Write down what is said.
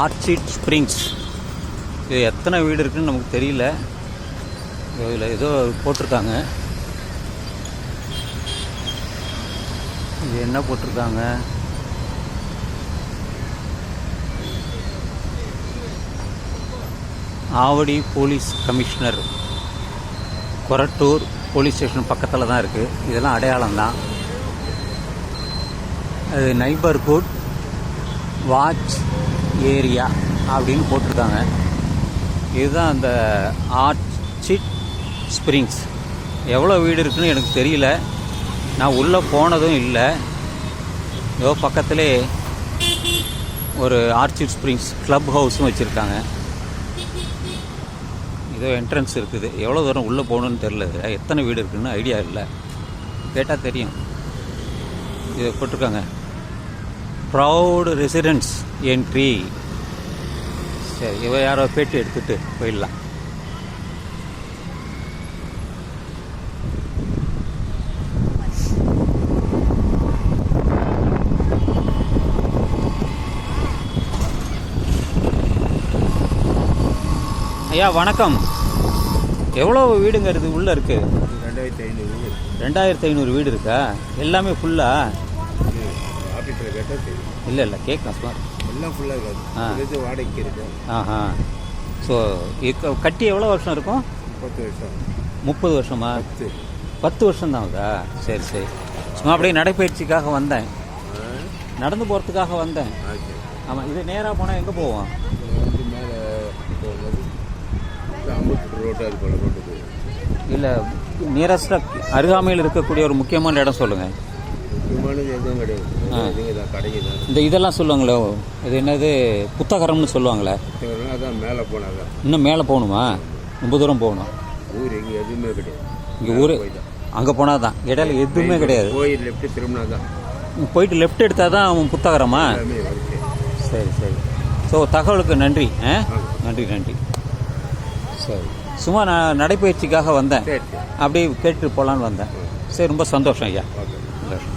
Orchid springs. இது எத்தனை வீடு இருக்குன்னு நமக்கு தெரியல. இதில் ஏதோ போட்டிருக்காங்க. இது என்ன போட்டிருக்காங்க? Avadi police commissioner, Korattur police station பக்கத்தில் தான் இருக்குது. இதெல்லாம் அடையாளம் தான். அது நைபர்ஹுட் வாட்ச் ஏரியா அப்படின்னு போட்டிருக்காங்க. இதுதான் அந்த ஆர்ச்சிட் ஸ்ப்ரிங்ஸ். எவ்வளோ வீடு இருக்குன்னு எனக்கு தெரியல. நான் உள்ளே போனதும் இல்லை. ஏதோ பக்கத்திலே ஒரு ஆர்ச்சிட் ஸ்ப்ரிங்ஸ் கிளப் ஹவுஸும் வச்சுருக்காங்க. ஏதோ என்ட்ரன்ஸ் இருக்குது. எவ்வளோ தூரம் உள்ளே போகணுன்னு தெரில. எத்தனை வீடு இருக்குதுன்னு ஐடியா இல்லை. கேட்டால் தெரியும். இது போட்டிருக்காங்க ப்ரௌட் ரெசிடென்ஸ் என்ட்ரி. சரி, இவ யாரோ பேட்டி எடுத்துகிட்டு போயிடலாம். ஐயா வணக்கம். எவ்வளோ வீடுங்க இருக்குது உள்ளே இருக்குது? 2500 வீடு. 2500 வீடு இருக்கா? எல்லாமே ஃபுல்லா? ஆஃபீஸில் கேட்டால் தெரியும். இல்லை கேட்கலாம் சுமார். எல்லாம் ஃபுல்லாக இருக்காது. வாடகைக்கு இருக்கு. ஆஹா. ஸோ கட்டி எவ்வளோ வருஷம் இருக்கும்? 30 வருஷம். 30 வருஷமா? 10 வருஷம் தான் ஆகுதா? சரி சரி. சும்மா அப்படியே நடைப்பயிற்சிக்காக வந்தேன். நடந்து போகிறதுக்காக வந்தேன். ஆமாம். இது நேராக போனால் எங்கே போவோம்? மேலே அம்பத்தூர் ரோட்டு, அது போல் ரோட்டு போய். இல்லை, நியரஸ்டாக அருகாமையில் இருக்கக்கூடிய ஒரு முக்கியமான இடம் சொல்லுங்கள். முக்கியமானது எதுவும் கிடையாது. கடைக்கு தான். இந்த இதெல்லாம் சொல்லுவாங்களே, இது என்னது புத்தகரம்னு சொல்லுவாங்களே, அதான் மேலே போனாங்க. இன்னும் மேலே போகணுமா? ரொம்ப தூரம் போகணும். ஊர் எங்கே எதுவுமே கிடையாது. இங்கே ஊர் அங்கே போனால் தான். இடையில எதுவுமே கிடையாது. கோயில் லெஃப்ட்டு திரும்பினா தான். போயிட்டு லெஃப்ட் எடுத்தால் தான் அவன் புத்தகரமா? சரி சரி. ஸோ தகவலுக்கு நன்றி. நன்றி நன்றி. சரி, சும்மா நான் நடைப்பயிற்சிக்காக வந்தேன். அப்படியே கேட்டு போகலான்னு வந்தேன். சரி, ரொம்ப சந்தோஷம் ஐயா. சந்தோஷம்.